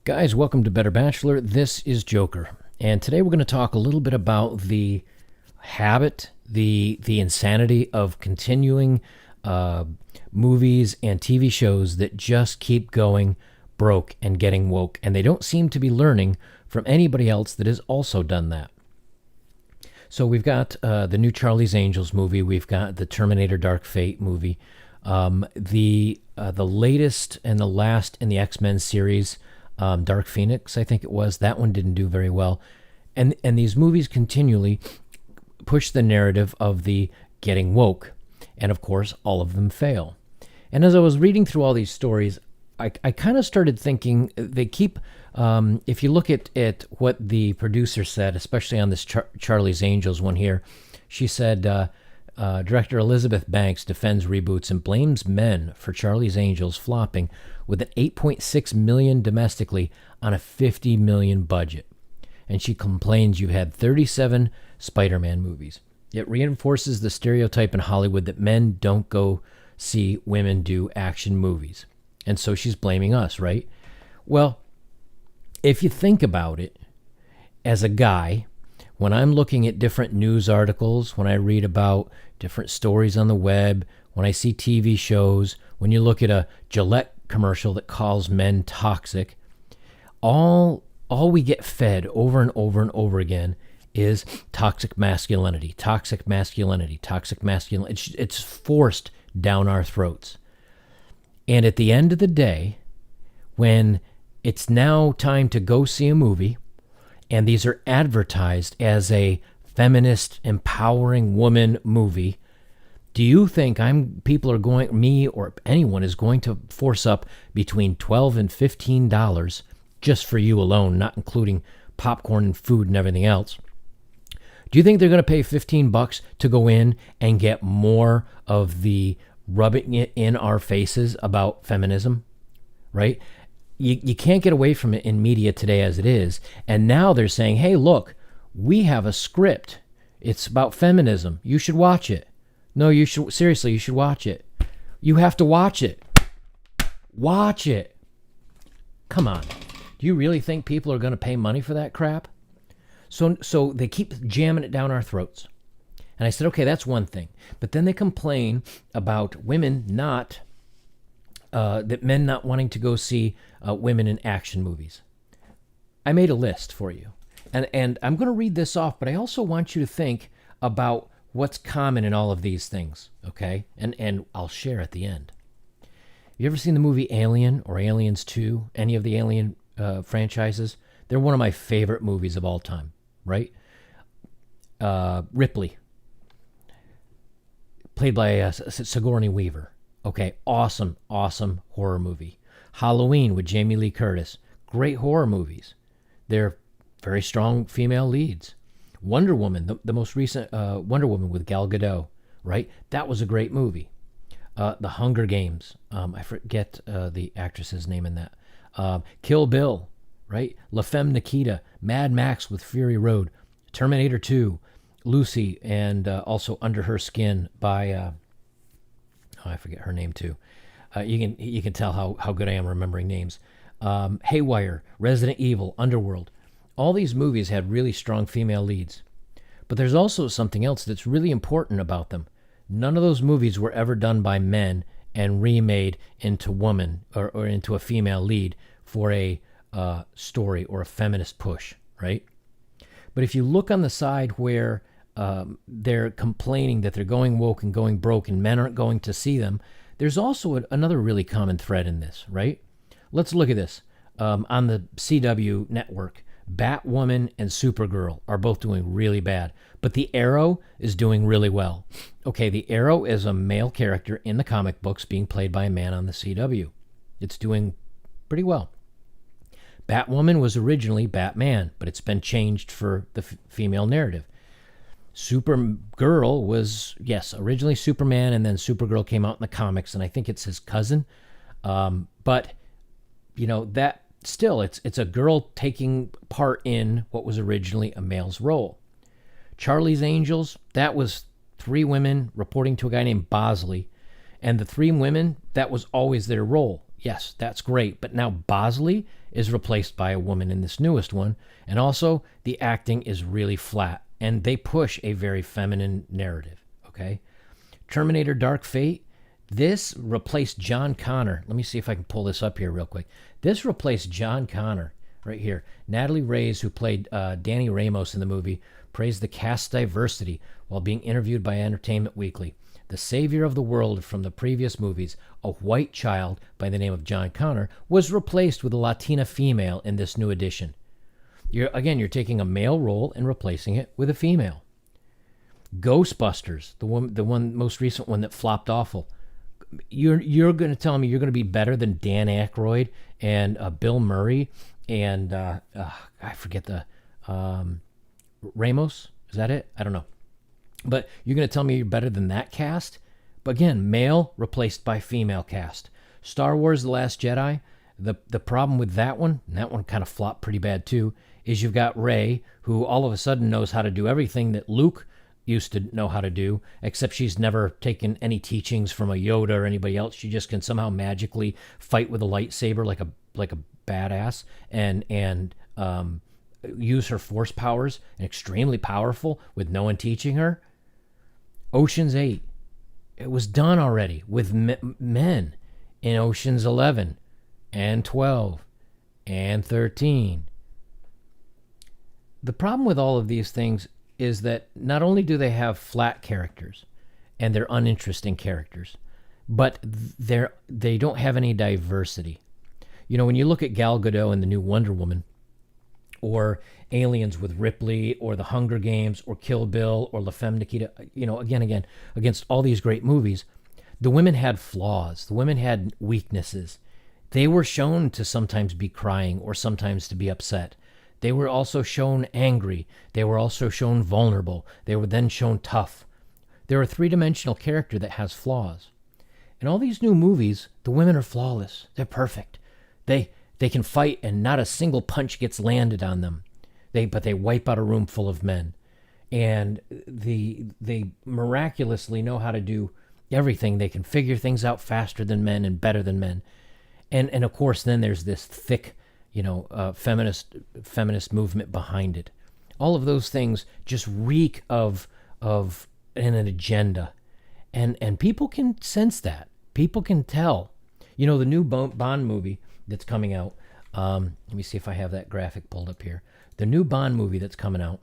Guys, welcome to Better Bachelor. This is Joker. And today we're going to talk a little bit about the habit, the insanity of continuing movies and TV shows that just keep going broke and getting woke. And they don't seem to be learning from anybody else that has also done that. So we've got the new Charlie's Angels movie. We've got the Terminator Dark Fate movie. The latest and the last in the X-Men series, Dark Phoenix, I think it was. That one didn't do very well. And these movies continually push the narrative of the getting woke. And of course, all of them fail. And as I was reading through all these stories, I kind of started thinking they keep, if you look at what the producer said, especially on this Charlie's Angels one here, she said, director Elizabeth Banks defends reboots and blames men for Charlie's Angels flopping with an $8.6 million domestically on a $50 million budget. And she complains you had 37 Spider-Man movies. It reinforces the stereotype in Hollywood that men don't go see women do action movies. And so she's blaming us, right? Well, if you think about it, as a guy, when I'm looking at different news articles, when I read about different stories on the web, when I see TV shows, when you look at a Gillette commercial that calls men toxic, all we get fed over and over and over again is toxic masculinity, toxic masculinity, toxic masculinity. It's forced down our throats. And at the end of the day, when it's now time to go see a movie, and these are advertised as a feminist, empowering woman movie, do you think me or anyone is going to force up between $12 and $15 just for you alone, not including popcorn and food and everything else? Do you think they're going to pay $15 to go in and get more of the rubbing it in our faces about feminism, right? You can't get away from it in media today as it is. And now they're saying, hey, look, we have a script. It's about feminism. You should watch it. No, you should watch it. You have to watch it. Watch it. Come on. Do you really think people are going to pay money for that crap? So they keep jamming it down our throats. And I said, okay, that's one thing. But then they complain about women that men not wanting to go see women in action movies. I made a list for you. And I'm going to read this off, but I also want you to think about what's common in all of these things, okay? And I'll share at the end. You ever seen the movie Alien or Aliens 2? Any of the Alien franchises? They're one of my favorite movies of all time, right? Ripley, played by Sigourney Weaver. Okay, awesome horror movie. Halloween with Jamie Lee Curtis. Great horror movies. They're very strong female leads. Wonder Woman, the most recent Wonder Woman with Gal Gadot, right? That was a great movie. The Hunger Games. I forget the actress's name in that. Kill Bill, right? La Femme Nikita. Mad Max with Fury Road. Terminator 2. Lucy, and also Under Her Skin by... I forget her name too. You can tell how good I am remembering names. Haywire, Resident Evil, Underworld. All these movies had really strong female leads. But there's also something else that's really important about them. None of those movies were ever done by men and remade into woman or into a female lead for a story or a feminist push, right? But if you look on the side where they're complaining that they're going woke and going broke and men aren't going to see them, there's also another really common thread in this, right? Let's look at this. On the CW network, Batwoman and Supergirl are both doing really bad, but the Arrow is doing really well. Okay, the Arrow is a male character in the comic books being played by a man on the CW. It's doing pretty well. Batwoman was originally Batman, but it's been changed for the female narrative. Supergirl was, yes, originally Superman, and then Supergirl came out in the comics, and I think it's his cousin. But, you know, that still, it's a girl taking part in what was originally a male's role. Charlie's Angels, that was three women reporting to a guy named Bosley. And the three women, that was always their role. Yes, that's great. But now Bosley is replaced by a woman in this newest one. And also, the acting is really flat. And they push a very feminine narrative. Okay? Terminator Dark Fate, this replaced John Connor. Let me see if I can pull this up here real quick. This replaced John Connor right here. Natalie Reyes, who played Danny Ramos in the movie, praised the cast diversity while being interviewed by Entertainment Weekly. The savior of the world from the previous movies, a white child by the name of John Connor, was replaced with a Latina female in this new edition. You're taking a male role and replacing it with a female. Ghostbusters, the one most recent one that flopped awful. You're going to tell me you're going to be better than Dan Aykroyd and Bill Murray and I forget the Ramos? Is that it? I don't know. But you're going to tell me you're better than that cast? But again, male replaced by female cast. Star Wars The Last Jedi, the problem with that one, and that one kind of flopped pretty bad too, is you've got Rey, who all of a sudden knows how to do everything that Luke used to know how to do, except she's never taken any teachings from a Yoda or anybody else. She just can somehow magically fight with a lightsaber like a badass and use her force powers, and extremely powerful with no one teaching her. Ocean's 8, it was done already with men in Ocean's 11 and 12 and 13. The problem with all of these things is that not only do they have flat characters and they're uninteresting characters, but they don't have any diversity. You know, when you look at Gal Gadot in the new Wonder Woman, or Aliens with Ripley, or The Hunger Games, or Kill Bill, or La Femme Nikita, again, against all these great movies, the women had flaws. The women had weaknesses. They were shown to sometimes be crying or sometimes to be upset. They were also shown angry. They were also shown vulnerable. They were then shown tough. They're a three-dimensional character that has flaws. In all these new movies, the women are flawless. They're perfect. They can fight and not a single punch gets landed on them. But they wipe out a room full of men. And they miraculously know how to do everything. They can figure things out faster than men and better than men. And of course, then there's this thick, feminist movement behind it. All of those things just reek of an agenda. And people can sense that. People can tell. The new Bond movie that's coming out. Let me see if I have that graphic pulled up here. The new Bond movie that's coming out.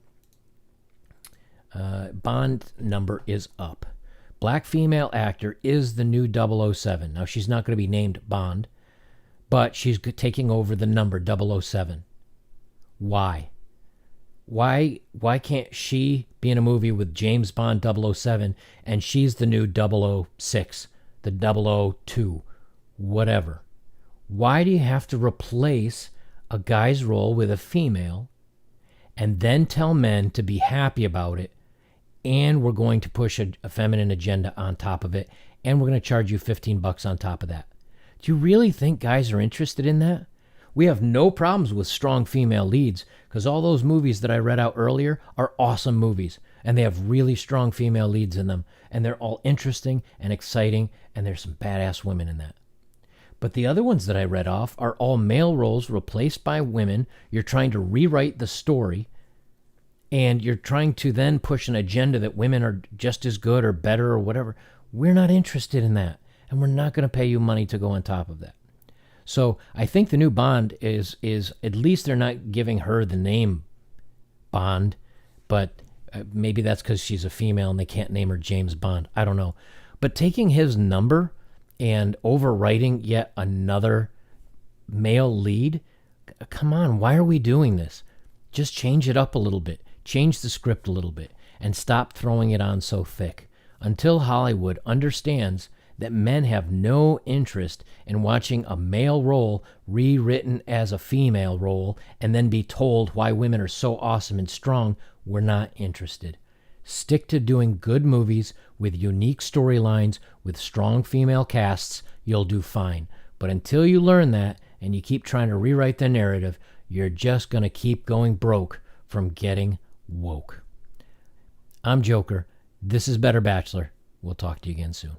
Bond number is up. Black female actor is the new 007. Now, she's not going to be named Bond, but she's taking over the number 007. Why? Why can't she be in a movie with James Bond 007 and she's the new 006, the 002, whatever? Why do you have to replace a guy's role with a female and then tell men to be happy about it, and we're going to push a feminine agenda on top of it, and we're going to charge you $15 on top of that? Do you really think guys are interested in that? We have no problems with strong female leads because all those movies that I read out earlier are awesome movies, and they have really strong female leads in them, and they're all interesting and exciting, and there's some badass women in that. But the other ones that I read off are all male roles replaced by women. You're trying to rewrite the story, and you're trying to then push an agenda that women are just as good or better or whatever. We're not interested in that, and we're not going to pay you money to go on top of that. So I think the new Bond is at least they're not giving her the name Bond, but maybe that's because she's a female and they can't name her James Bond. I don't know. But taking his number and overwriting yet another male lead, come on, why are we doing this? Just change it up a little bit. Change the script a little bit and stop throwing it on so thick until Hollywood understands that men have no interest in watching a male role rewritten as a female role and then be told why women are so awesome and strong. We're not interested. Stick to doing good movies with unique storylines with strong female casts. You'll do fine. But until you learn that and you keep trying to rewrite the narrative, you're just going to keep going broke from getting woke. I'm Joker. This is Better Bachelor. We'll talk to you again soon.